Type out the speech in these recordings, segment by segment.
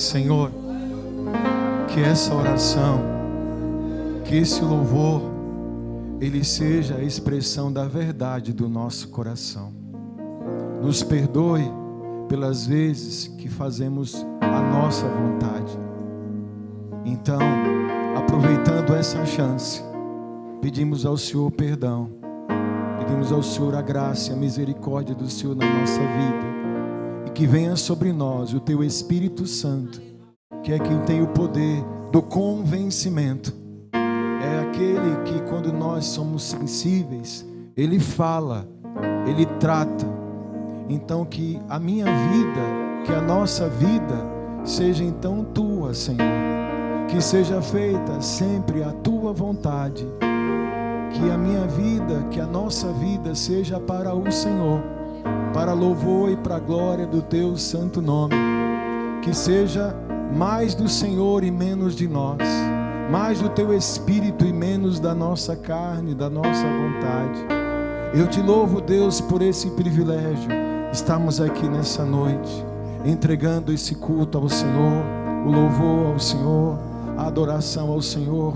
Senhor, que essa oração, que esse louvor, ele seja a expressão da verdade do nosso coração. Nos perdoe pelas vezes que fazemos a nossa vontade. Então, aproveitando essa chance, pedimos ao Senhor perdão, pedimos ao Senhor a graça e a misericórdia do Senhor na nossa vida, e que venha sobre nós o Teu Espírito Santo, que é quem tem o poder do convencimento. É aquele que, quando nós somos sensíveis, Ele fala, Ele trata. Então que a minha vida, que a nossa vida seja então Tua, Senhor. Que seja feita sempre a Tua vontade. Que a minha vida, que a nossa vida seja para o Senhor, para louvor e para a glória do Teu santo nome. Que seja mais do Senhor e menos de nós, mais do Teu Espírito e menos da nossa carne, da nossa vontade. Eu te louvo, Deus, por esse privilégio. Estamos aqui nessa noite, entregando esse culto ao Senhor, o louvor ao Senhor, a adoração ao Senhor.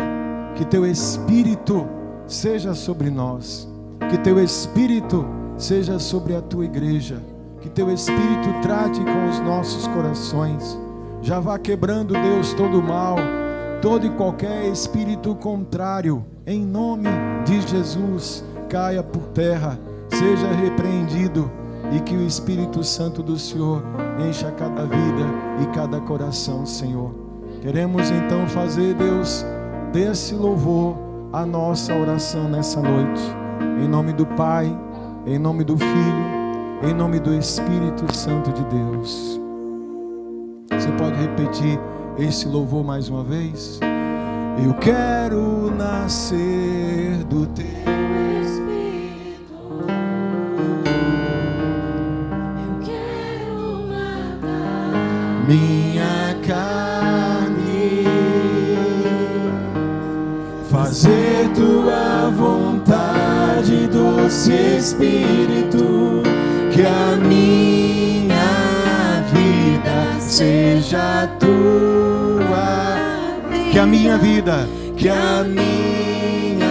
Que Teu Espírito seja sobre nós, que Teu Espírito seja sobre a Tua igreja, que Teu Espírito trate com os nossos corações. Já vá quebrando, Deus, todo o mal, todo e qualquer espírito contrário, em nome de Jesus, caia por terra, seja repreendido, e que o Espírito Santo do Senhor encha cada vida e cada coração, Senhor. Queremos então fazer, Deus, desse louvor a nossa oração nessa noite, em nome do Pai, em nome do Filho, em nome do Espírito Santo de Deus. Você pode repetir esse louvor mais uma vez? Eu quero nascer do Teu Espírito. Eu quero matar minha carne, fazer Tua vontade, doce Espírito. Que a minha vida seja Tua, que a minha vida, que a minha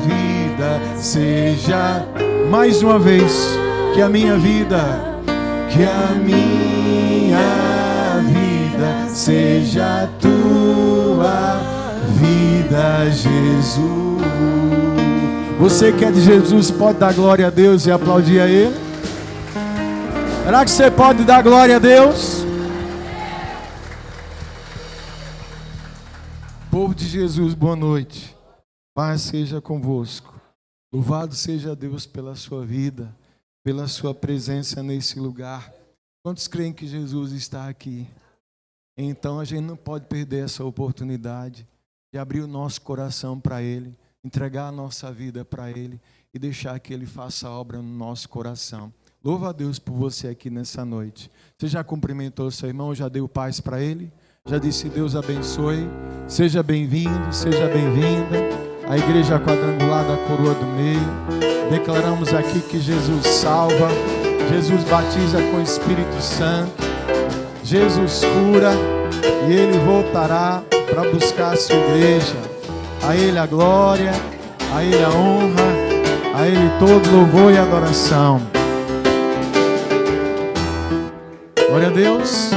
vida seja, mais uma vez, que a minha vida, que a minha vida seja Tua vida, Jesus. Você que é de Jesus pode dar glória a Deus e aplaudir a Ele? Será que você pode dar glória a Deus? Povo de Jesus, boa noite. Paz seja convosco. Louvado seja Deus pela sua vida, pela sua presença nesse lugar. Quantos creem que Jesus está aqui? Então a gente não pode perder essa oportunidade de abrir o nosso coração para Ele, entregar a nossa vida para Ele e deixar que Ele faça a obra no nosso coração. Louva a Deus por você aqui nessa noite. Você já cumprimentou seu irmão, já deu paz para ele? Já disse Deus abençoe? Seja bem-vindo, seja bem-vinda. A igreja quadrangular da Coroa do Meio. Declaramos aqui que Jesus salva, Jesus batiza com o Espírito Santo, Jesus cura e Ele voltará para buscar a sua igreja. A Ele a glória, a Ele a honra, a Ele todo louvor e adoração. Glória a Deus.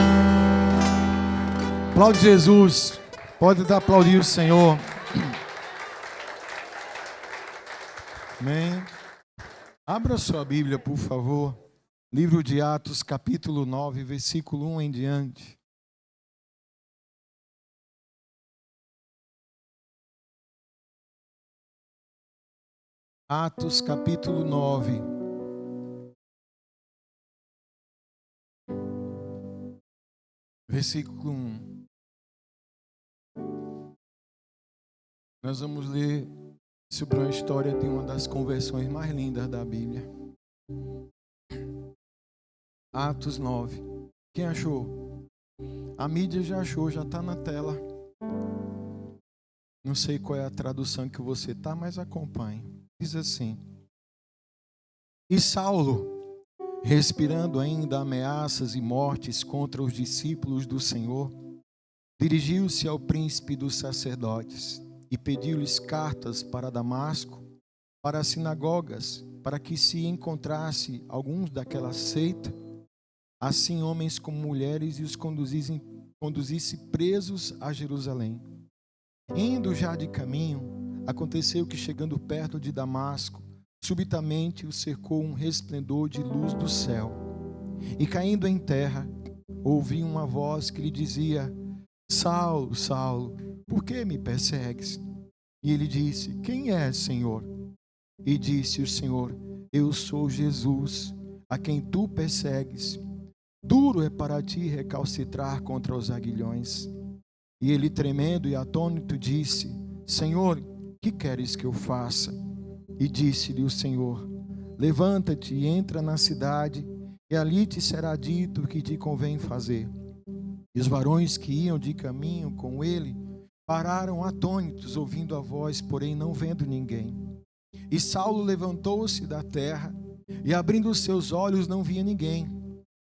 Aplaude Jesus. Pode aplaudir o Senhor. Amém. Abra sua Bíblia, por favor. Livro de Atos, capítulo 9, versículo 1 em diante. Atos, capítulo 9. Versículo 1. Nós vamos ler sobre uma história de uma das conversões mais lindas da Bíblia. Atos 9. Quem achou? A mídia já achou, já está na tela. Não sei qual é a tradução que você está, mas acompanhe. Diz assim: E Saulo, respirando ainda ameaças e mortes contra os discípulos do Senhor, dirigiu-se ao príncipe dos sacerdotes e pediu-lhes cartas para Damasco, para as sinagogas, para que se encontrasse alguns daquela seita, assim homens como mulheres, e os conduzisse presos a Jerusalém. Indo já de caminho, aconteceu que, chegando perto de Damasco, subitamente o cercou um resplendor de luz do céu. E caindo em terra, ouviu uma voz que lhe dizia: Saulo, Saulo, por que me persegues? E ele disse: Quem és, Senhor? E disse o Senhor: Eu sou Jesus, a quem tu persegues. Duro é para ti recalcitrar contra os aguilhões. E ele, tremendo e atônito, disse: Senhor, que queres que eu faça? E disse-lhe o Senhor: Levanta-te e entra na cidade, e ali te será dito o que te convém fazer. E os varões que iam de caminho com ele pararam atônitos, ouvindo a voz, porém não vendo ninguém. E Saulo levantou-se da terra, e abrindo os seus olhos não via ninguém.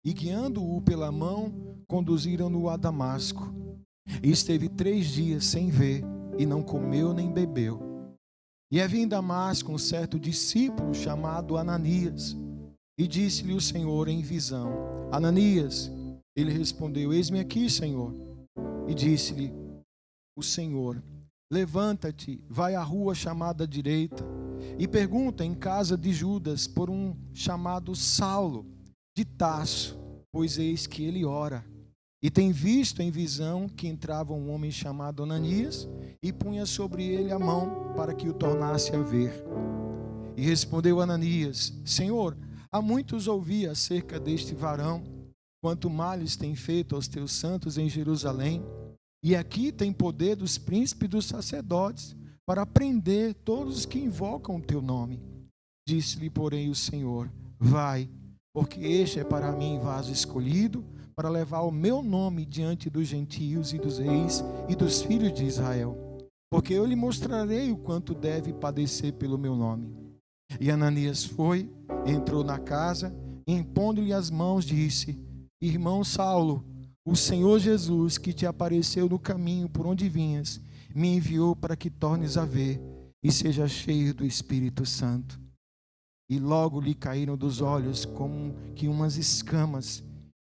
E guiando-o pela mão, conduziram-no a Damasco. E esteve 3 dias sem ver, e não comeu nem bebeu. E havia em Damasco um certo discípulo chamado Ananias. E disse-lhe o Senhor em visão: Ananias. Ele respondeu: Eis-me aqui, Senhor. E disse-lhe o Senhor: Levanta-te, vai à rua chamada direita, e pergunta em casa de Judas por um chamado Saulo de Tarso, pois eis que ele ora. E tem visto em visão que entrava um homem chamado Ananias e punha sobre ele a mão para que o tornasse a ver. E respondeu Ananias: Senhor, há muitos ouvi acerca deste varão, quanto males tem feito aos teus santos em Jerusalém, e aqui tem poder dos príncipes dos sacerdotes para prender todos os que invocam o teu nome. Disse-lhe, porém, o Senhor: Vai, porque este é para mim vaso escolhido, para levar o meu nome diante dos gentios e dos reis e dos filhos de Israel. Porque eu lhe mostrarei o quanto deve padecer pelo meu nome. E Ananias foi, entrou na casa, e impondo-lhe as mãos, disse: Irmão Saulo, o Senhor Jesus, que te apareceu no caminho por onde vinhas, me enviou para que tornes a ver e seja cheio do Espírito Santo. E logo lhe caíram dos olhos como que umas escamas,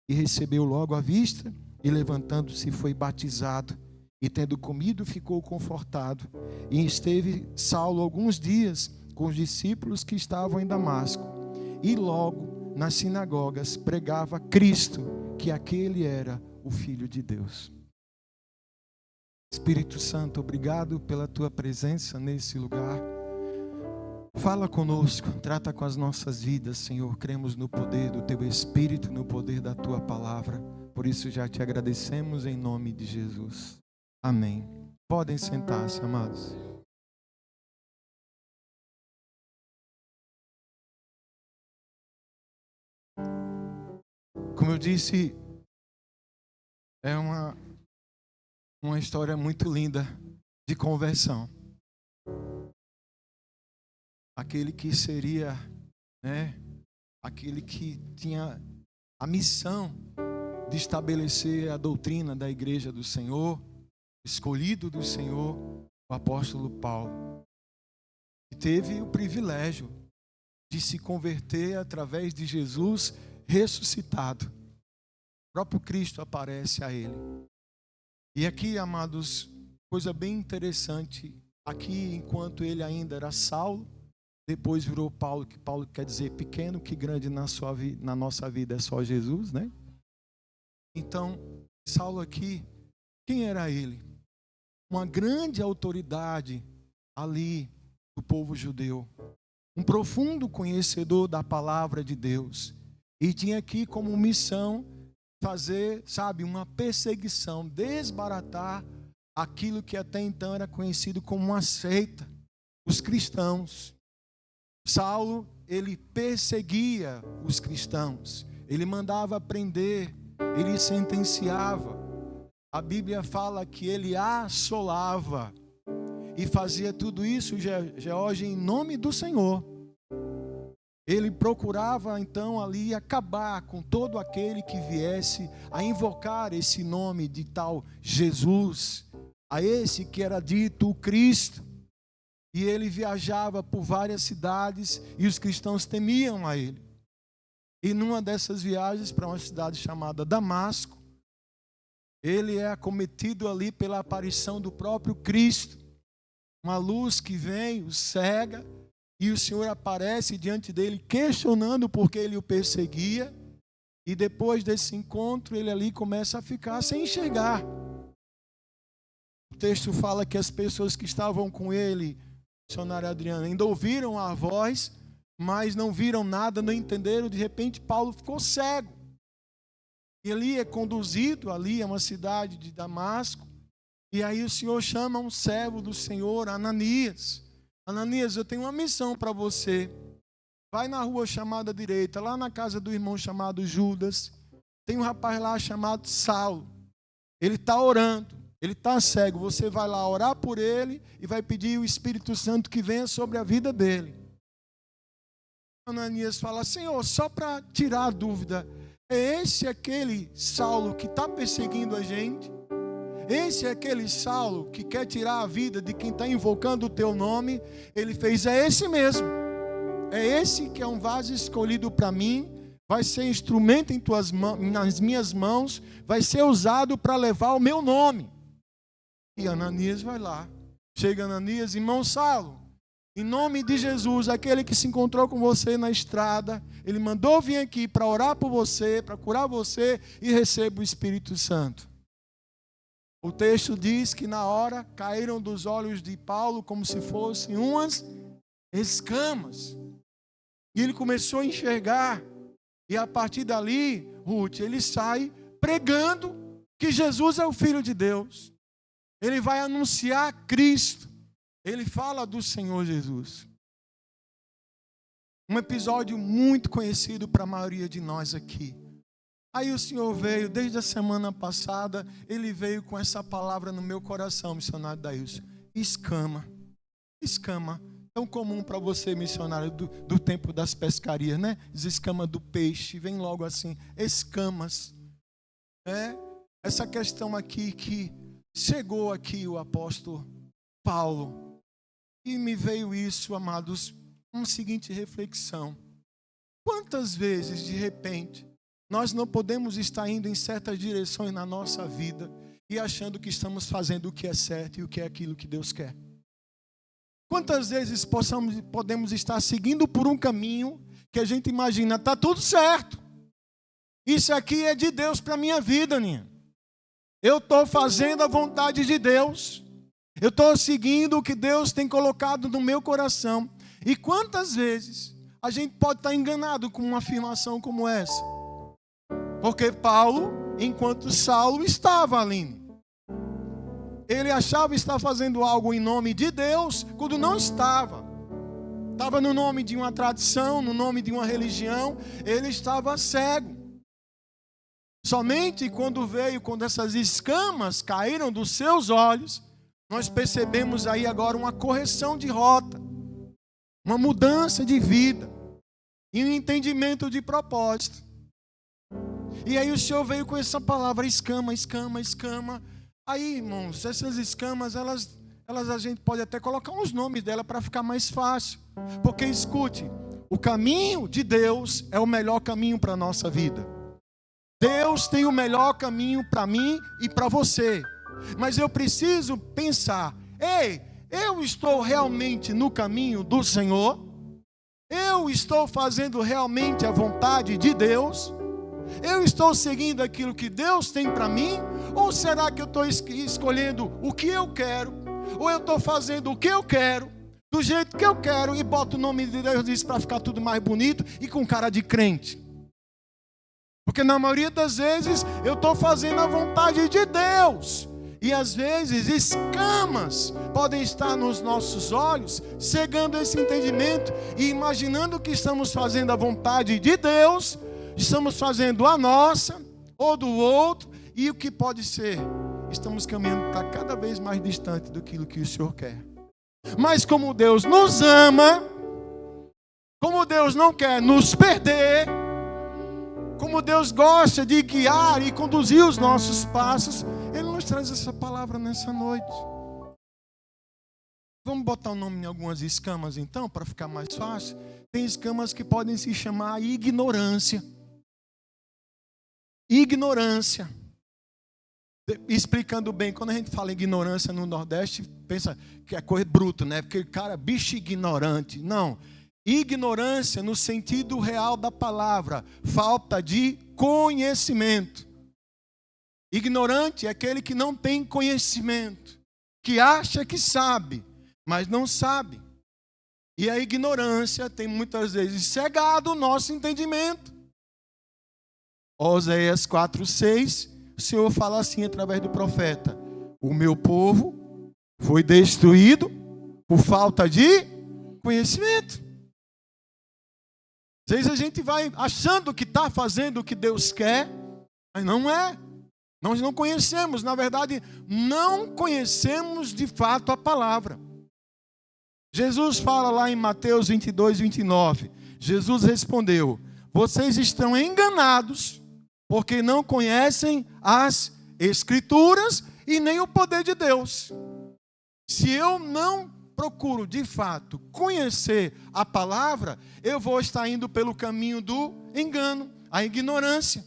e recebeu logo a vista, e levantando-se foi batizado, e tendo comido ficou confortado. E esteve Saulo alguns dias com os discípulos que estavam em Damasco, e logo nas sinagogas pregava Cristo, que aquele era o Filho de Deus. Espírito Santo, obrigado pela tua presença nesse lugar. Fala conosco, trata com as nossas vidas, Senhor. Cremos no poder do teu Espírito, no poder da tua palavra. Por isso já te agradecemos em nome de Jesus. Amém. Podem sentar-se, amados. Como eu disse, é uma história muito linda de conversão. Aquele que seria, aquele que tinha a missão de estabelecer a doutrina da igreja do Senhor, escolhido do Senhor, o apóstolo Paulo, que teve o privilégio de se converter através de Jesus ressuscitado. O próprio Cristo aparece a ele. E aqui, amados, coisa bem interessante, aqui enquanto ele ainda era Saulo, depois virou Paulo, que Paulo quer dizer pequeno, que grande na nossa vida é só Jesus, né? Então, Saulo aqui, quem era ele? Uma grande autoridade ali do povo judeu, um profundo conhecedor da palavra de Deus, e tinha aqui como missão fazer, uma perseguição, desbaratar aquilo que até então era conhecido como uma seita, os cristãos. Saulo, ele perseguia os cristãos, ele mandava prender, ele sentenciava. A Bíblia fala que ele assolava e fazia tudo isso, George, em nome do Senhor. Ele procurava então ali acabar com todo aquele que viesse a invocar esse nome de tal Jesus, a esse que era dito o Cristo. E ele viajava por várias cidades e os cristãos temiam a ele. E numa dessas viagens para uma cidade chamada Damasco, ele é acometido ali pela aparição do próprio Cristo. Uma luz que vem, o cega, e o Senhor aparece diante dele, questionando por que ele o perseguia. E depois desse encontro, ele ali começa a ficar sem enxergar. O texto fala que as pessoas que estavam com ele, missionário Adriano, ainda ouviram a voz, mas não viram nada, não entenderam. De repente, Paulo ficou cego. E ele é conduzido ali a uma cidade de Damasco. E aí o Senhor chama um servo do Senhor, Ananias. Ananias, eu tenho uma missão para você. Vai na rua chamada direita, lá na casa do irmão chamado Judas. Tem um rapaz lá chamado Saulo. Ele está orando, ele está cego. Você vai lá orar por ele e vai pedir o Espírito Santo que venha sobre a vida dele. Ananias fala: Senhor, só para tirar a dúvida, é esse aquele Saulo que está perseguindo a gente? Esse é aquele Saulo que quer tirar a vida de quem está invocando o teu nome? Ele fez: é esse mesmo. É esse que é um vaso escolhido para mim. Vai ser instrumento em tuas nas minhas mãos. Vai ser usado para levar o meu nome. E Ananias vai lá. Chega Ananias: irmão Saulo, em nome de Jesus, aquele que se encontrou com você na estrada, ele mandou vir aqui para orar por você, para curar você, e receba o Espírito Santo. O texto diz que na hora caíram dos olhos de Paulo como se fossem umas escamas. E ele começou a enxergar. E a partir dali, Ruth, ele sai pregando que Jesus é o Filho de Deus. Ele vai anunciar Cristo. Ele fala do Senhor Jesus. Um episódio muito conhecido para a maioria de nós aqui. Aí o Senhor veio, desde a semana passada, ele veio com essa palavra no meu coração, missionário Daílson: escama. Escama. Tão comum para você, missionário, do tempo das pescarias, né? Diz escama do peixe, vem logo assim, escamas. Essa questão aqui que chegou aqui o apóstolo Paulo. E me veio isso, amados, uma seguinte reflexão. Quantas vezes, de repente, nós não podemos estar indo em certas direções na nossa vida e achando que estamos fazendo o que é certo e o que é aquilo que Deus quer? Quantas vezes podemos estar seguindo por um caminho que a gente imagina, está tudo certo. Isso aqui é de Deus para a minha vida, Ninha. Eu estou fazendo a vontade de Deus. Eu estou seguindo o que Deus tem colocado no meu coração. E quantas vezes a gente pode estar enganado com uma afirmação como essa? Porque Paulo, enquanto Saulo estava ali, ele achava estar fazendo algo em nome de Deus, quando não estava. Estava no nome de uma tradição, no nome de uma religião, ele estava cego. Somente quando essas escamas caíram dos seus olhos, nós percebemos aí agora uma correção de rota, uma mudança de vida, e um entendimento de propósito. E aí o Senhor veio com essa palavra: escama, escama, escama. Aí, irmãos, essas escamas, elas a gente pode até colocar uns nomes dela para ficar mais fácil. Porque, escute, o caminho de Deus é o melhor caminho para a nossa vida. Deus tem o melhor caminho para mim e para você. Mas eu preciso pensar: ei, eu estou realmente no caminho do Senhor? Eu estou fazendo realmente a vontade de Deus? Eu estou seguindo aquilo que Deus tem para mim? Ou será que eu estou escolhendo o que eu quero? Ou eu estou fazendo o que eu quero, do jeito que eu quero, e boto o nome de Deus para ficar tudo mais bonito e com cara de crente? Porque na maioria das vezes eu estou fazendo a vontade de Deus. E às vezes escamas podem estar nos nossos olhos, cegando esse entendimento e imaginando que estamos fazendo a vontade de Deus, estamos fazendo a nossa ou do outro, e o que pode ser? Estamos caminhando para cada vez mais distante daquilo que o Senhor quer. Mas como Deus nos ama, Como Deus não quer nos perder, como Deus gosta de guiar e conduzir os nossos passos, Ele nos traz essa palavra nessa noite. Vamos botar o nome em algumas escamas então, para ficar mais fácil. Tem escamas que podem se chamar ignorância. Ignorância. Explicando bem, quando a gente fala ignorância no Nordeste, pensa que é coisa bruta, né? Porque, cara, bicho ignorante. Não. Ignorância no sentido real da palavra. Falta de conhecimento. Ignorante é aquele que não tem conhecimento. Que acha que sabe, mas não sabe. E a ignorância tem muitas vezes cegado o nosso entendimento. Oséias 4:6, o Senhor fala assim através do profeta: o meu povo foi destruído por falta de conhecimento. Às vezes a gente vai achando que está fazendo o que Deus quer, mas não é. Nós não conhecemos, na verdade, não conhecemos de fato a palavra. Jesus fala lá em Mateus 22:29. Jesus respondeu: vocês estão enganados, porque não conhecem as Escrituras e nem o poder de Deus. Se eu não procuro de fato conhecer a palavra, eu vou estar indo pelo caminho do engano, a ignorância.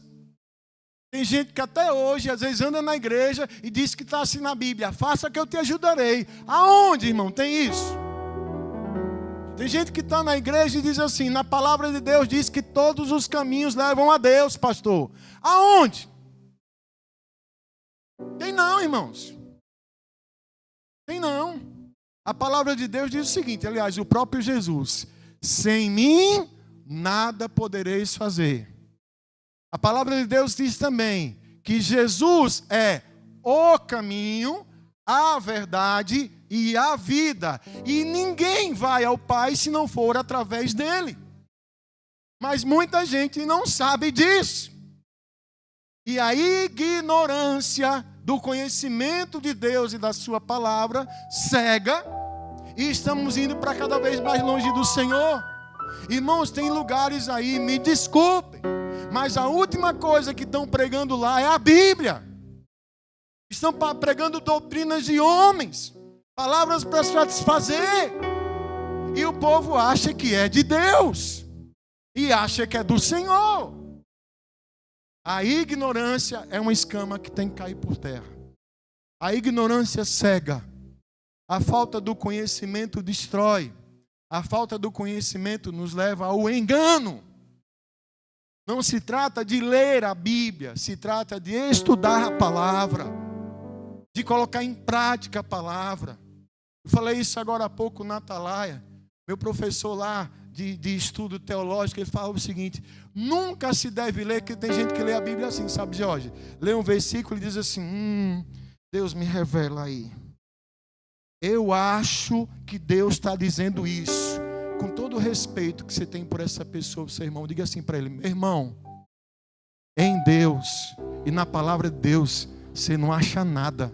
Tem gente que até hoje, às vezes, anda na igreja e diz que está assim na Bíblia: faça que eu te ajudarei. Aonde, irmão, tem isso? Tem gente que está na igreja e diz assim: na palavra de Deus diz que todos os caminhos levam a Deus, pastor. Aonde? Tem não, irmãos. Tem não. A palavra de Deus diz o seguinte, aliás, o próprio Jesus: sem mim nada podereis fazer. A palavra de Deus diz também que Jesus é o caminho, a verdade e a vida. E ninguém vai ao Pai se não for através dele. Mas muita gente não sabe disso. E a ignorância do conhecimento de Deus e da sua palavra cega. E estamos indo para cada vez mais longe do Senhor. Irmãos, tem lugares aí, me desculpem, mas a última coisa que estão pregando lá é a Bíblia. Estão pregando doutrinas de homens, palavras para satisfazer. E o povo acha que é de Deus. E acha que é do Senhor. A ignorância é uma escama que tem que cair por terra. A ignorância cega. A falta do conhecimento destrói. A falta do conhecimento nos leva ao engano. Não se trata de ler a Bíblia, se trata de estudar a palavra, de colocar em prática a palavra. Eu falei isso agora há pouco na Atalaia. Meu professor lá de estudo teológico, ele fala o seguinte: nunca se deve ler, que tem gente que lê a Bíblia assim, sabe, Jorge? Lê um versículo e diz assim: Deus me revela aí. Eu acho que Deus está dizendo isso. Com todo o respeito que você tem por essa pessoa, seu irmão, diga assim para ele: meu irmão, em Deus e na palavra de Deus, você não acha nada.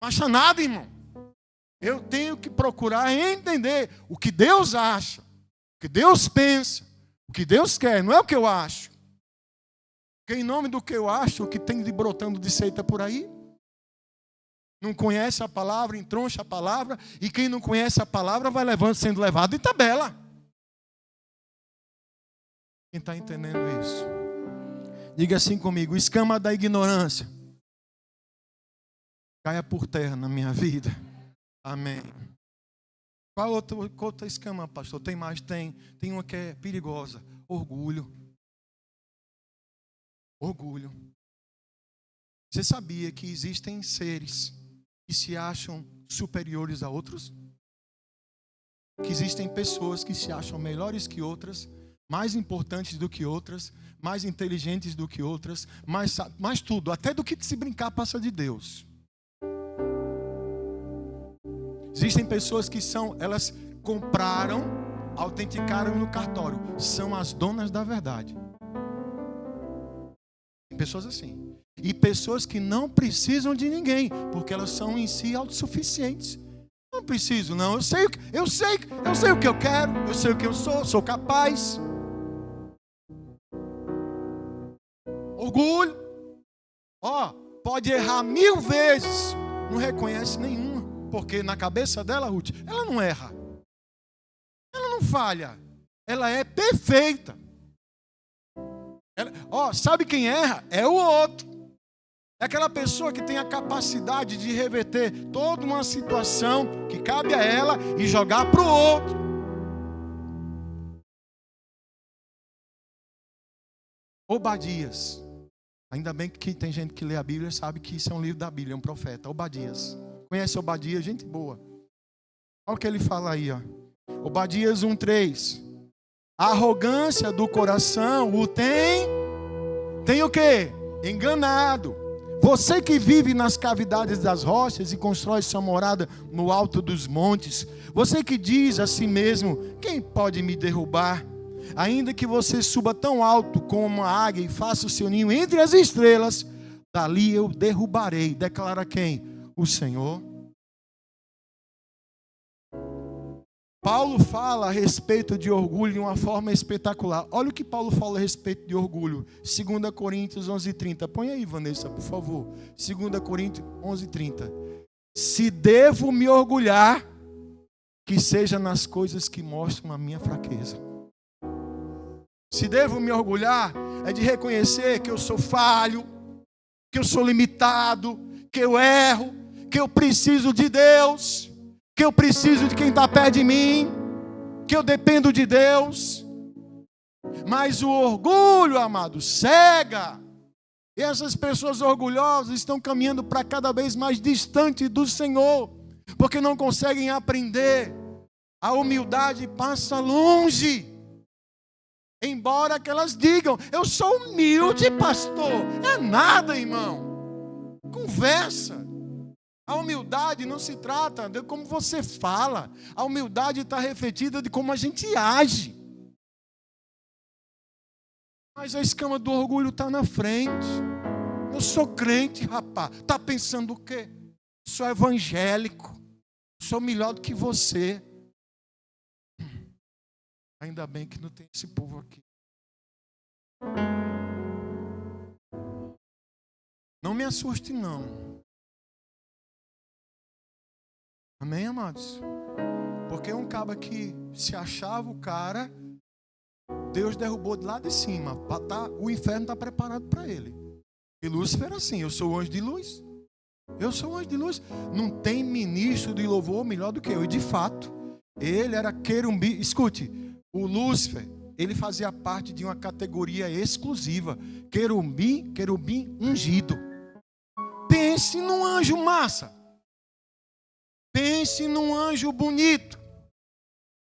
Não acha nada, irmão. Eu tenho que procurar entender o que Deus acha, o que Deus pensa, o que Deus quer, não é o que eu acho. Porque em nome do que eu acho, o que tem de brotando de seita por aí, não conhece a palavra, entroncha a palavra, e quem não conhece a palavra vai sendo levado em tabela. Quem está entendendo isso? Diga assim comigo: escama da ignorância caia por terra na minha vida. Amém. Qual outra escama, pastor? Tem mais? Tem uma que é perigosa: orgulho. Orgulho. Você sabia que existem seres que se acham superiores a outros? Que existem pessoas que se acham melhores que outras, mais importantes do que outras, mais inteligentes do que outras, mais tudo, até do que se brincar passa de Deus. Existem pessoas que elas compraram, autenticaram no cartório, são as donas da verdade. Tem pessoas assim. E pessoas que não precisam de ninguém, porque elas são em si autossuficientes. Não preciso, não. Eu sei o que eu quero. Eu sei o que eu sou capaz. Orgulho. Pode errar 1000 vezes. Não reconhece nenhuma. Porque na cabeça dela, Ruth, ela não erra. Ela não falha. Ela é perfeita. Sabe quem erra? É o outro. É aquela pessoa que tem a capacidade de reverter toda uma situação que cabe a ela e jogar para o outro. Obadias. Ainda bem que tem gente que lê a Bíblia e sabe que isso é um livro da Bíblia, é um profeta. Obadias. Conhece Obadias? Gente boa. Olha o que ele fala aí. Obadias 1:3. A arrogância do coração o tem o quê? Enganado. Você que vive nas cavidades das rochas e constrói sua morada no alto dos montes. Você que diz a si mesmo, quem pode me derrubar? Ainda que você suba tão alto como uma águia e faça o seu ninho entre as estrelas, dali eu derrubarei. Declara quem? O Senhor. Paulo fala a respeito de orgulho de uma forma espetacular. Olha o que Paulo fala a respeito de orgulho. 2 Coríntios 11:30. Põe aí, Vanessa, por favor. 2 Coríntios 11:30. Se devo me orgulhar, que seja nas coisas que mostram a minha fraqueza. Se devo me orgulhar, é de reconhecer que eu sou falho, que eu sou limitado, que eu erro, que eu preciso de Deus, que eu preciso de quem está perto de mim, que eu dependo de Deus. Mas o orgulho, amado, cega. E essas pessoas orgulhosas estão caminhando para cada vez mais distante do Senhor, porque não conseguem aprender. A humildade passa longe. Embora que elas digam, eu sou humilde, pastor. É nada, irmão. Conversa. A humildade não se trata de como você fala. A humildade está refletida de como a gente age. Mas a escama do orgulho está na frente. Eu sou crente, rapaz. Está pensando o quê? Sou evangélico. Sou melhor do que você. Ainda bem que não tem esse povo aqui. Não me assuste, não. Amém, amados? Porque um cabo que se achava o cara, Deus derrubou de lá de cima. O inferno está preparado para ele. E Lúcifer era assim, eu sou o anjo de luz. Eu sou o anjo de luz. Não tem ministro de louvor melhor do que eu. E de fato, ele era querubim. Escute, o Lúcifer, ele fazia parte de uma categoria exclusiva. Querubim ungido. Pense num anjo massa. Pense num anjo bonito.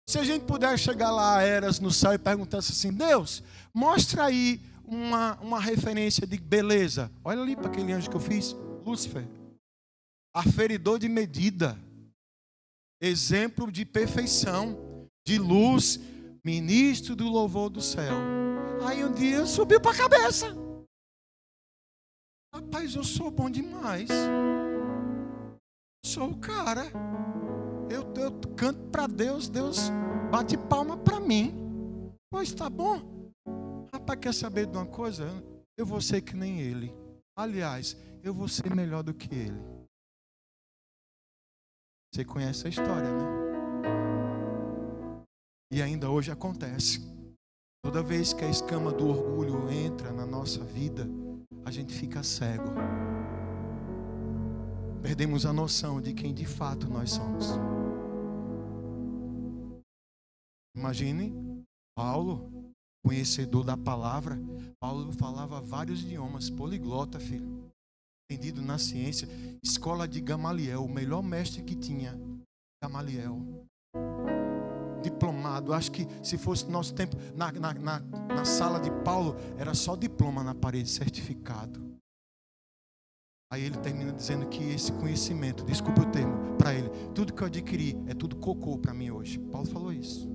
Se a gente puder chegar lá a Eras no céu e perguntar assim, Deus, mostra aí uma referência de beleza. Olha ali para aquele anjo que eu fiz, Lúcifer. Aferidor de medida. Exemplo de perfeição, de luz, ministro do louvor do céu. Aí um dia subiu para a cabeça. Rapaz, eu sou bom demais. Sou o cara. Eu canto para Deus, Deus bate palma para mim. Pois tá bom. Rapaz, quer saber de uma coisa? Eu vou ser que nem ele. Aliás, eu vou ser melhor do que ele. Você conhece a história, né? E ainda hoje acontece. Toda vez que a escama do orgulho entra na nossa vida, a gente fica cego. Perdemos a noção de quem de fato nós somos. Imagine Paulo, conhecedor da palavra. Paulo falava vários idiomas, poliglota, filho. Entendido na ciência. Escola de Gamaliel, o melhor mestre que tinha. Gamaliel. Diplomado. Acho que se fosse nosso tempo, na sala de Paulo, era só diploma na parede, certificado. Aí ele termina dizendo que esse conhecimento, desculpa o termo, para ele, tudo que eu adquiri é tudo cocô para mim hoje. Paulo falou isso.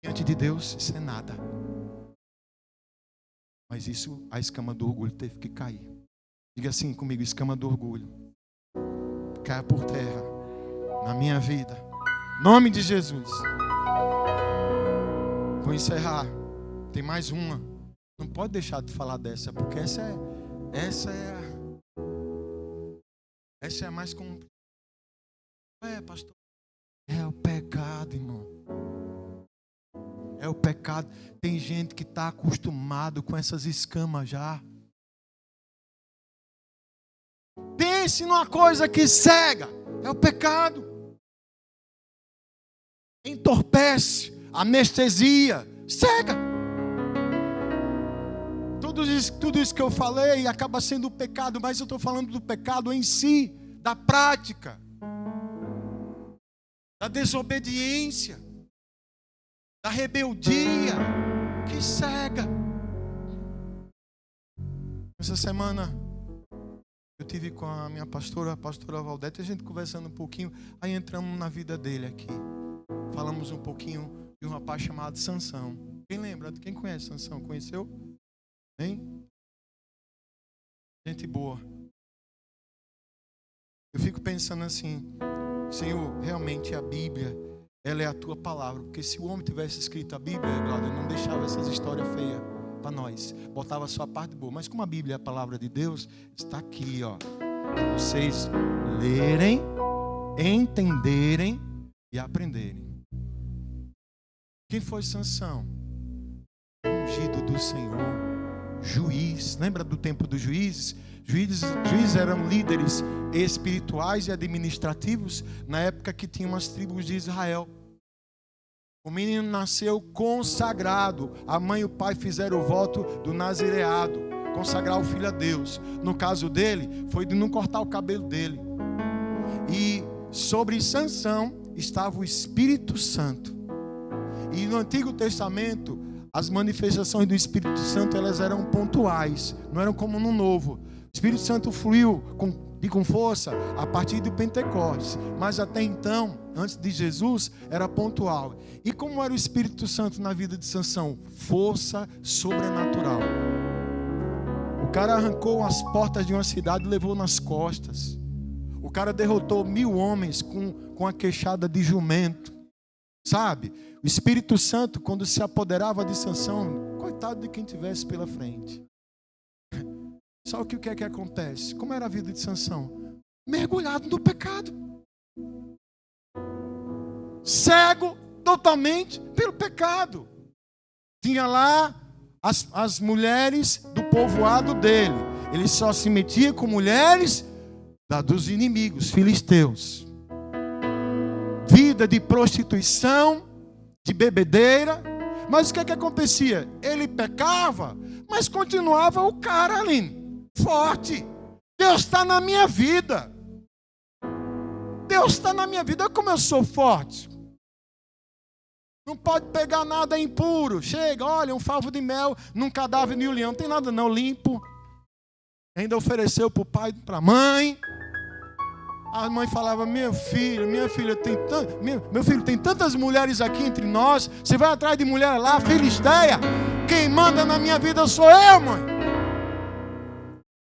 Diante de Deus, isso é nada. Mas isso, a escama do orgulho teve que cair. Diga assim comigo, escama do orgulho. Caia por terra. na minha vida. Em nome de Jesus. Vou encerrar. Tem mais uma. Não pode deixar de falar dessa, porque essa é a mais complicada. Pastor. É o pecado, irmão. É o pecado. Tem gente que está acostumado com essas escamas já. Pense numa coisa que cega. É o pecado. Entorpece, anestesia, cega. Tudo isso que eu falei acaba sendo pecado, mas eu estou falando do pecado em si, da prática, da desobediência, da rebeldia, que cega. Essa semana eu tive com a minha pastora, a pastora Valdete, a gente conversando um pouquinho, aí entramos na vida dele aqui. Falamos um pouquinho de um rapaz chamado Sansão. Quem lembra? Quem conhece Sansão? Conheceu? Hein? Gente boa. Eu fico pensando assim, Senhor, realmente a Bíblia, ela é a tua palavra. Porque se o homem tivesse escrito a Bíblia, Glória, não deixava essas histórias feias para nós. Botava só a parte boa. Mas como a Bíblia é a palavra de Deus, está aqui, ó. Para vocês lerem, entenderem e aprenderem. Quem foi Sansão? Ungido do Senhor, juiz. Lembra do tempo dos juízes? Juízes eram líderes espirituais e administrativos na época que tinham as tribos de Israel. O menino nasceu consagrado. A mãe e o pai fizeram o voto do nazireado, consagrar o filho a Deus. No caso dele, foi de não cortar o cabelo dele. E sobre Sansão estava o Espírito Santo. E no Antigo Testamento, as manifestações do Espírito Santo, elas eram pontuais, não eram como no Novo. O Espírito Santo fluiu com força a partir do Pentecostes, mas até então, antes de Jesus, era pontual. E como era o Espírito Santo na vida de Sansão? Força sobrenatural. O cara arrancou as portas de uma cidade e levou nas costas. O cara derrotou 1000 homens com a queixada de jumento. Sabe? O Espírito Santo, quando se apoderava de Sansão, coitado de quem tivesse pela frente. Só que o que é que acontece? Como era a vida de Sansão? Mergulhado no pecado. Cego totalmente pelo pecado. Tinha lá as mulheres do povoado dele. Ele só se metia com mulheres dos inimigos, filisteus. Vida de prostituição, de bebedeira. Mas o que é que acontecia? Ele pecava, mas continuava o cara ali, forte. Deus está na minha vida. Deus está na minha vida. Olha como eu sou forte. Não pode pegar nada impuro. Chega, olha, um favo de mel num cadáver de um leão. Não tem nada não, limpo. Ainda ofereceu para o pai e para a mãe. A mãe falava, meu filho, tem tantas mulheres aqui entre nós. Você vai atrás de mulher lá, filisteia. Quem manda na minha vida sou eu, mãe.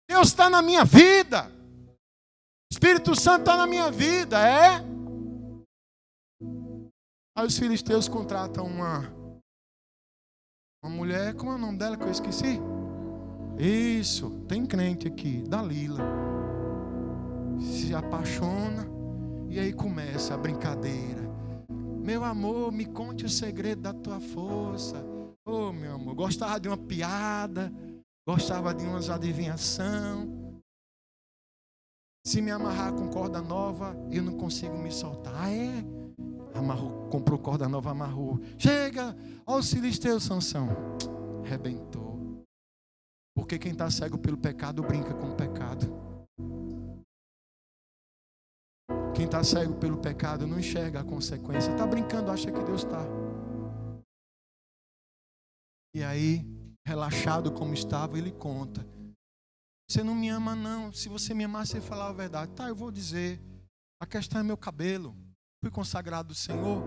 Deus está na minha vida. Espírito Santo está na minha vida, é? Aí os filisteus contratam uma mulher, como é o nome dela que eu esqueci? Isso, tem crente aqui, Dalila. Se apaixona e aí começa a brincadeira. Meu amor, me conte o segredo da tua força. Oh, meu amor, gostava de uma piada, gostava de umas adivinhação. Se me amarrar com corda nova, eu não consigo me soltar. Ah, é? Amarrou, comprou corda nova, amarrou. Chega, ó os filisteus, Sansão. Arrebentou. Porque quem está cego pelo pecado brinca com o pecado. Quem está cego pelo pecado não enxerga a consequência. Está brincando, acha que Deus está. E aí, relaxado como estava, ele conta. Você não me ama não. Se você me amasse, você falava a verdade. Tá, eu vou dizer. A questão é meu cabelo. Fui consagrado do Senhor.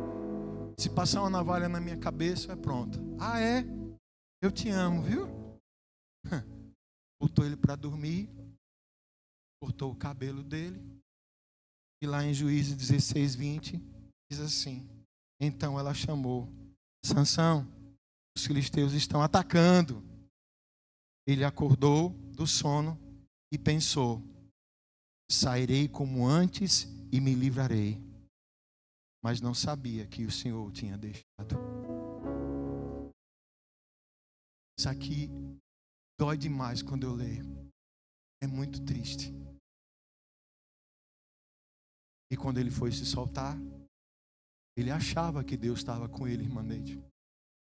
Se passar uma navalha na minha cabeça, é pronto. Ah, é? Eu te amo, viu? Botou ele para dormir. Cortou o cabelo dele. E lá em Juízes 16, 20, diz assim: então ela chamou Sansão, os filisteus estão atacando. Ele acordou do sono e pensou: sairei como antes e me livrarei. Mas não sabia que o Senhor o tinha deixado. Isso aqui dói demais quando eu leio. É muito triste. E quando ele foi se soltar, ele achava que Deus estava com ele, irmã Neide.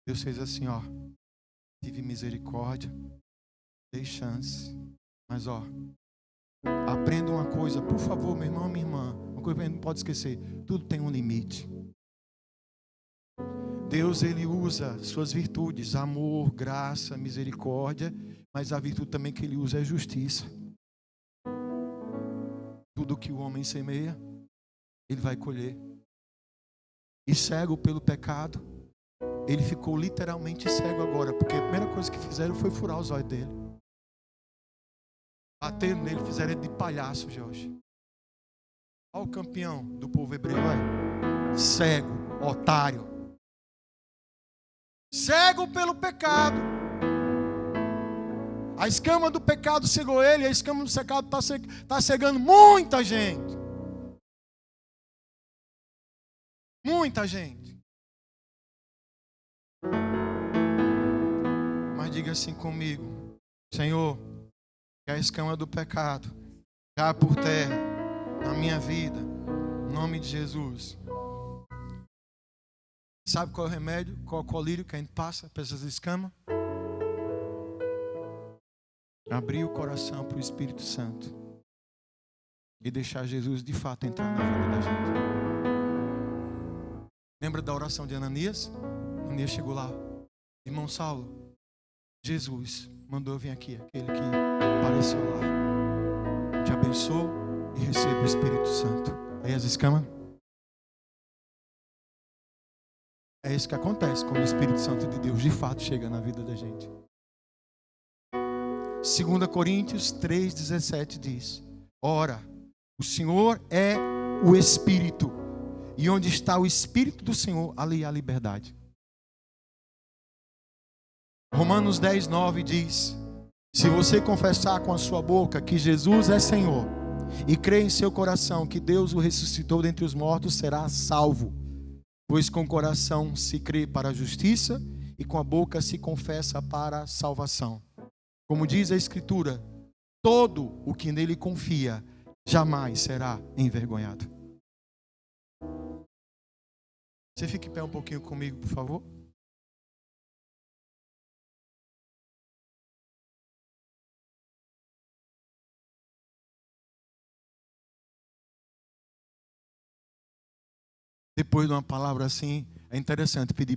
Deus fez assim, ó: tive misericórdia, dei chance. Mas ó, aprenda uma coisa, por favor, meu irmão, minha irmã. Uma coisa que a gente não pode esquecer: tudo tem um limite. Deus, ele usa suas virtudes, amor, graça, misericórdia, mas a virtude também que ele usa é justiça. Tudo que o homem semeia, ele vai colher. E cego pelo pecado, ele ficou literalmente cego agora, porque a primeira coisa que fizeram foi furar os olhos dele. Bateram nele, fizeram ele de palhaço, Jorge. Olha o campeão do povo hebreu, olha. Cego, otário. Cego pelo pecado. A escama do pecado cegou ele, a escama do pecado está cegando muita gente. Muita gente. Mas diga assim comigo: Senhor, que a escama do pecado caia por terra na minha vida, em nome de Jesus. Sabe qual é o remédio? Qual é o colírio que a gente passa para essas escamas? Abrir o coração para o Espírito Santo e deixar Jesus de fato entrar na vida da gente. Lembra da oração de Ananias? Ananias chegou lá: irmão Saulo, Jesus mandou eu vir aqui, aquele que apareceu lá. Te abençoo e receba o Espírito Santo. Aí as escamas. É isso que acontece quando o Espírito Santo de Deus de fato chega na vida da gente. 2 Coríntios 3,17 diz: ora, o Senhor é o Espírito, e onde está o Espírito do Senhor, ali há liberdade. Romanos 10,9 diz: se você confessar com a sua boca que Jesus é Senhor e crer em seu coração que Deus o ressuscitou dentre os mortos, será salvo. Pois com o coração se crê para a justiça e com a boca se confessa para a salvação. Como diz a Escritura, todo o que nele confia jamais será envergonhado. Você fica em pé um pouquinho comigo, por favor? Depois de uma palavra assim, é interessante pedir para